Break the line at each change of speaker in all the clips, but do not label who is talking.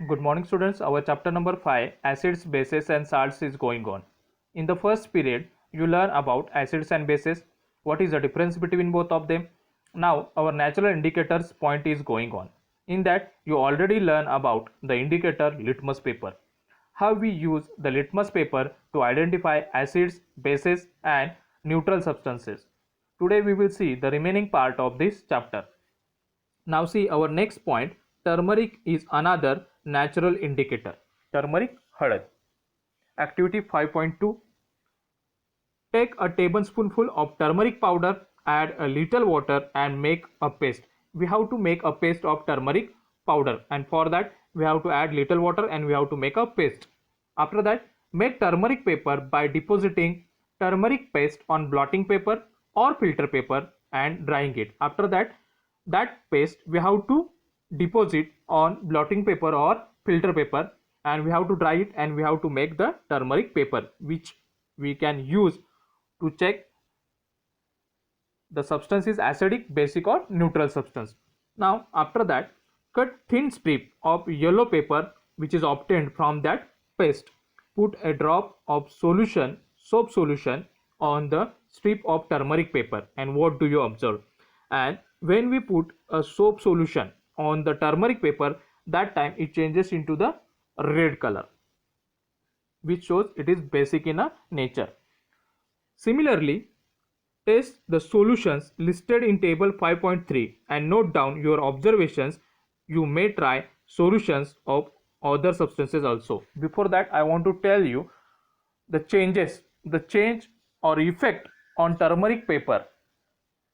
Good morning students. Our chapter number 5 acids, bases and salts is going on. In the first period you learn about acids and bases, what is the difference between both of them. Now our natural indicators point is going on. In that you already learn about the indicator litmus paper. How we use the litmus paper to identify acids, bases and neutral substances. Today we will see the remaining part of this chapter. Now see our next point, turmeric is another natural indicator. Turmeric हळद. Activity 5.2. Take a tablespoonful of turmeric powder, add a little water and make a paste. We have to make a paste of turmeric powder, and for that we have to add little water and we have to make a paste. After that, make turmeric paper by depositing turmeric paste on blotting paper or filter paper and drying it. After that paste we have to deposit on blotting paper or filter paper and we have to dry it and we have to make the turmeric paper, which we can use to check the substance is acidic, basic or neutral substance. Now after that, cut thin strip of yellow paper which is obtained from that paste. Put a drop of soap solution on the strip of turmeric paper, and what do you observe? And when we put a soap solution on the turmeric paper, that time it changes into the red color, which shows it is basic in a nature. Similarly, test the solutions listed in table 5.3 and note down your observations. You may try solutions of other substances also. Before that, I want to tell you the change or effect on turmeric paper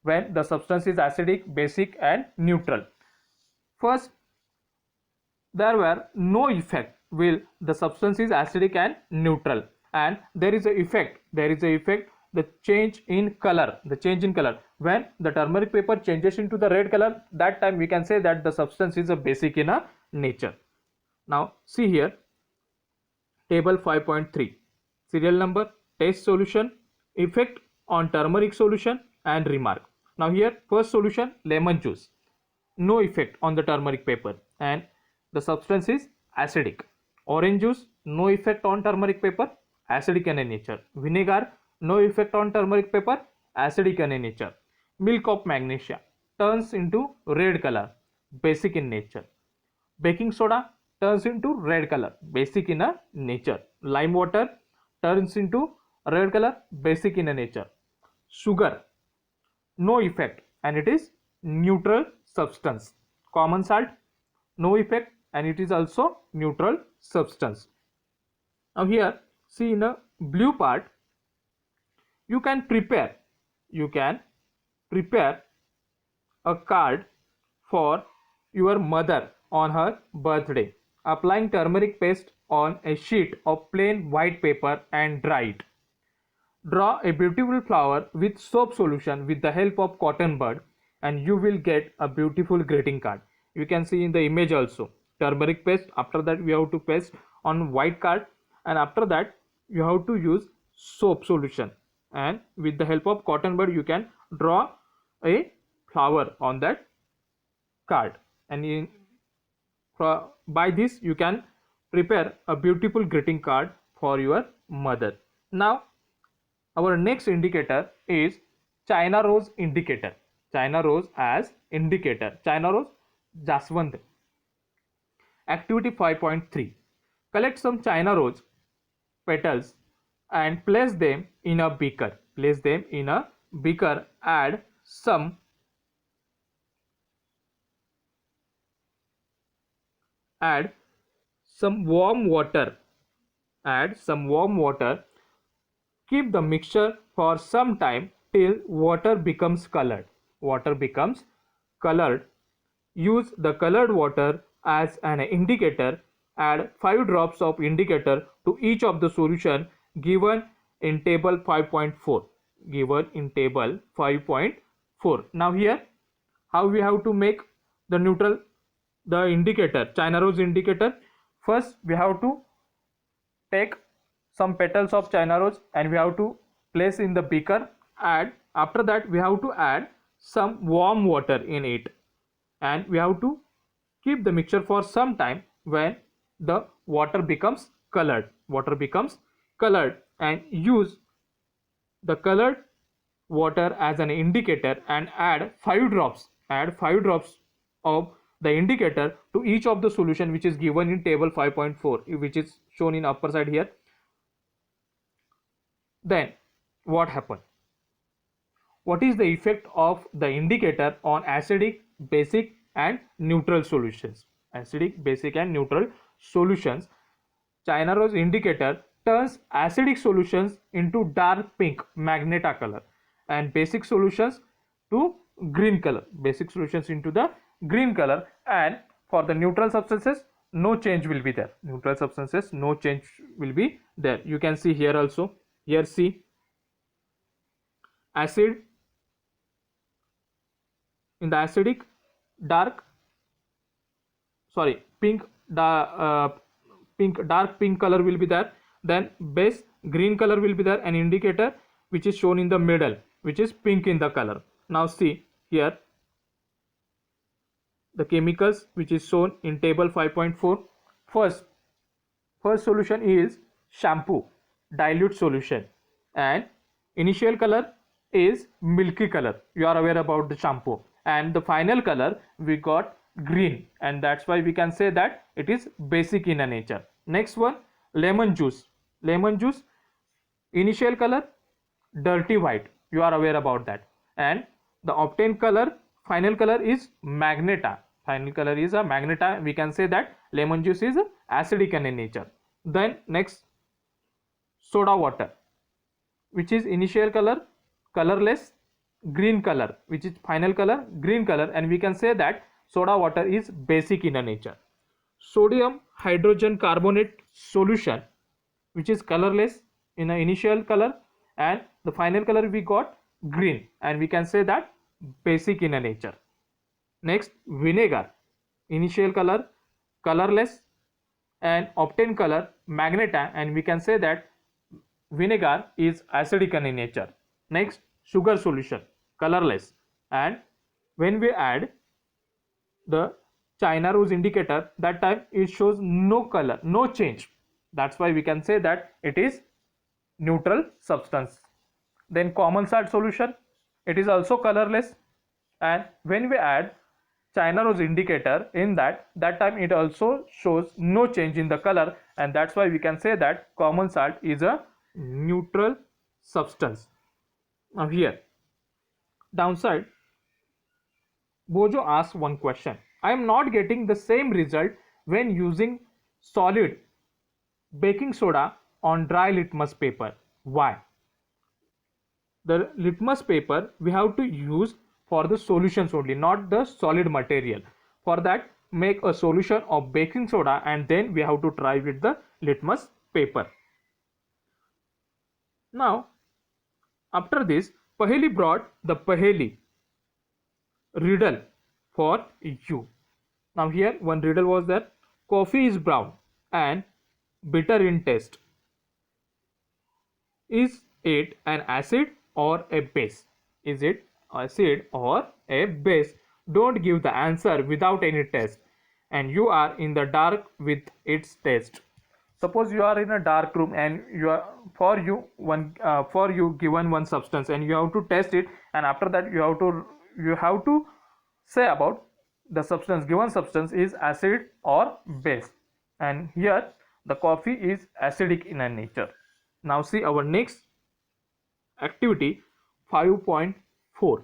when the substance is acidic, basic and neutral. First, there were no effect will the substance is acidic and neutral, and there is a effect the change in color when the turmeric paper changes into the red color, that time we can say that the substance is a basic in a nature. Now see here, table 5.3, serial number, test solution, effect on turmeric solution and remark. Now here, first solution, lemon juice, no effect on the turmeric paper and the substance is acidic. Orange juice, no effect on turmeric paper, acidic in nature. Vinegar, no effect on turmeric paper, acidic in nature. Milk of magnesia turns into red color, basic in nature. Baking soda turns into red color, basic in a nature. Lime water turns into red color, basic in a nature. Sugar, no effect and it is neutral substance. Common salt, no effect and it is also neutral substance. Now here, see in the blue part, you can prepare a card for your mother on her birthday. Applying turmeric paste on a sheet of plain white paper and dry it. Draw a beautiful flower with soap solution with the help of cotton bud and you will get a beautiful greeting card. You can see in the image also, turmeric paste. After that we have to paste on white card and after that you have to use soap solution, and with the help of cotton bud you can draw a flower on that card, and by this you can prepare a beautiful greeting card for your mother. Now our next indicator is China rose indicator. China rose as indicator. China rose, jaswand. Activity 5.3. Collect some China rose petals and place them in a beaker. Add some warm water. Keep the mixture for some time till water becomes colored. Use the colored water as an indicator. Add 5 drops of indicator to each of the solution given in table 5.4. Now here, how we have to make the indicator, China rose indicator. First we have to take some petals of China rose and we have to place in the beaker. After that we have to add some warm water in it and we have to keep the mixture for some time. When the water becomes colored. Water becomes colored, and use the colored water as an indicator and add 5 drops. Add 5 drops of the indicator to each of the solution which is given in table 5.4, which is shown in upper side here. Then what happened? What is the effect of the indicator on acidic, basic and neutral solutions? Acidic, basic and neutral solutions. China rose indicator turns acidic solutions into dark pink magenta color and basic solutions to green color. Basic solutions into the green color, and for the neutral substances no change will be there. Neutral substances no change will be there. You can see here also. Here see acid in the acidic dark pink dark pink color will be there, then base green color will be there, and indicator which is shown in the middle which is pink in the color. Now see here the chemicals which is shown in table 5.4. First solution is shampoo, dilute solution, and initial color is milky color. You are aware about the shampoo, and the final color we got green, and that's why we can say that it is basic in a nature. Next one, lemon juice. Lemon juice, initial color dirty white. You are aware about that, and the obtained color, final color is magenta. Final color is a magenta. We can say that lemon juice is acidic in nature. Then next, soda water, which is initial color colorless, green color, which is final color green color, and we can say that soda water is basic in a nature. Sodium hydrogen carbonate solution, which is colorless in an initial color, and the final color we got green, and we can say that basic in a nature. Next, vinegar, initial color colorless and obtained color magenta, and we can say that vinegar is acidic in nature. Next, sugar solution, colorless, and when we add the China rose indicator, that time it shows no color, no change. That's why we can say that it is neutral substance. Then common salt solution, it is also colorless, and when we add China rose indicator in that time it also shows no change in the color, and that's why we can say that common salt is a neutral substance. Now here downside, Bojo asks one question: I am not getting the same result when using solid baking soda on dry litmus paper. Why? The litmus paper we have to use for the solutions only, not the solid material. For that, make a solution of baking soda and then we have to try with the litmus paper. Now after this, Paheli brought the Paheli riddle for you. Now here one riddle was that coffee is brown and bitter in taste. Is it an acid or a base? Is it acid or a base? Don't give the answer without any test, and you are in the dark with its taste. Suppose you are in a dark room and you are for you given one substance and you have to test it, and after that you have to say about the substance, given substance is acid or base, and here the coffee is acidic in nature. Now see our next activity 5.4.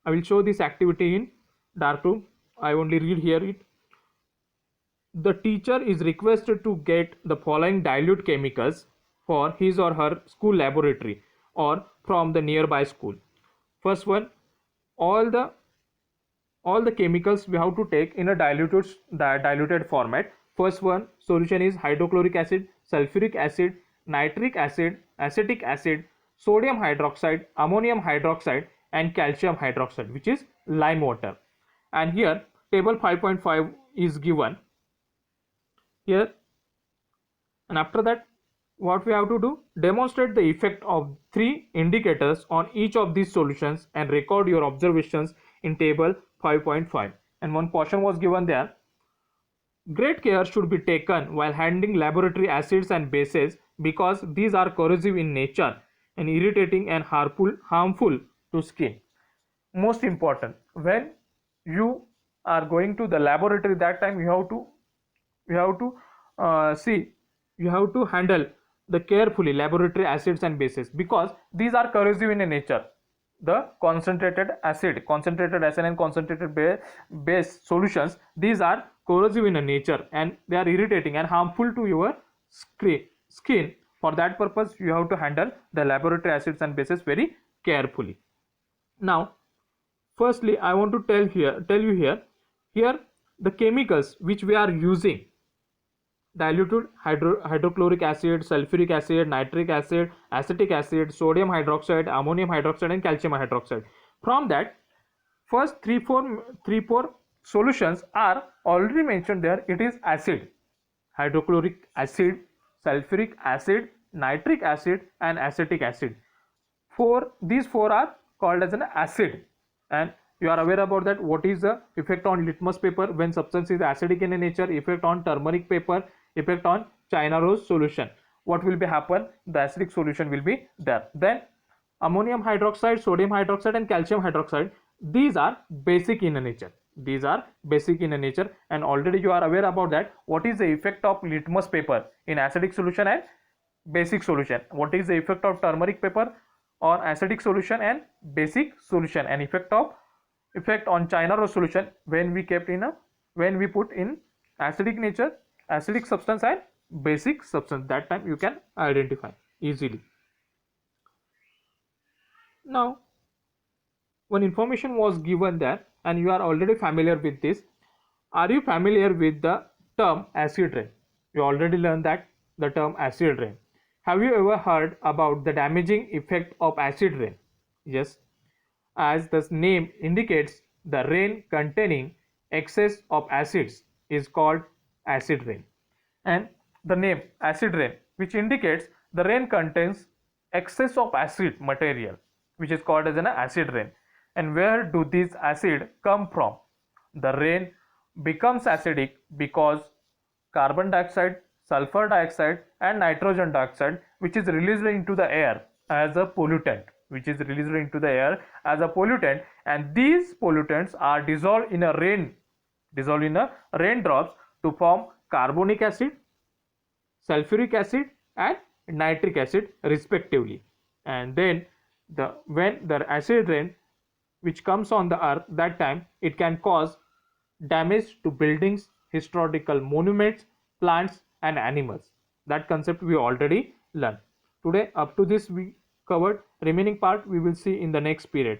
I will show this activity in dark room. I only read here it. The teacher is requested to get the following dilute chemicals for his or her school laboratory or from the nearby school. First one, all the chemicals we have to take in a diluted format. First one solution is hydrochloric acid, sulfuric acid, nitric acid, acetic acid, sodium hydroxide, ammonium hydroxide, and calcium hydroxide, which is lime water. And here table 5.5 is given here, and after that what we have to do, demonstrate the effect of 3 indicators on each of these solutions and record your observations in table 5.5. and one portion was given there. Great care should be taken while handling laboratory acids and bases because these are corrosive in nature and irritating and harmful to skin. Most important, when you are going to the laboratory, that time see, you have to handle the carefully laboratory acids and bases because these are corrosive in nature. The concentrated acid and concentrated base solutions, these are corrosive in nature and they are irritating and harmful to your skin. For that purpose, you have to handle the laboratory acids and bases very carefully. Now, firstly, I want to tell you here the chemicals which we are using: diluted hydrochloric acid, sulfuric acid, nitric acid, acetic acid, sodium hydroxide, ammonium hydroxide, and calcium hydroxide. From that, first three four solutions are already mentioned there. It is acid: hydrochloric acid, sulfuric acid, nitric acid, and acetic acid. These four are called as an acid, and you are aware about that. What is the effect on litmus paper when substance is acidic in nature? Effect on turmeric paper, effect on china rose solution. What will be happen? The acidic solution will be there. Then ammonium hydroxide, sodium hydroxide, and calcium hydroxide, these are basic in nature. And already you are aware about that. What is the effect of litmus paper in acidic solution and basic solution? What is the effect of turmeric paper on acidic solution and basic solution? And effect on china rose solution when we put in acidic substance and basic substance. That time you can identify easily. Now, one information was given there and you are already familiar with this. Are you familiar with the term acid rain? You already learned that the term acid rain. Have you ever heard about the damaging effect of acid rain? Yes, as the name indicates, the rain containing excess of acids is called acid rain. And the name acid rain, which indicates the rain contains excess of acid material, which is called as an acid rain. And where do these acid come from? The rain becomes acidic because carbon dioxide, sulfur dioxide, and nitrogen dioxide, which is released into the air as a pollutant, and these pollutants are dissolved in raindrops to form carbonic acid, sulfuric acid, and nitric acid respectively. And then when the acid rain which comes on the earth, that time it can cause damage to buildings, historical monuments, plants, and animals. That concept we already learned. Today, up to this we covered. Remaining part we will see in the next period.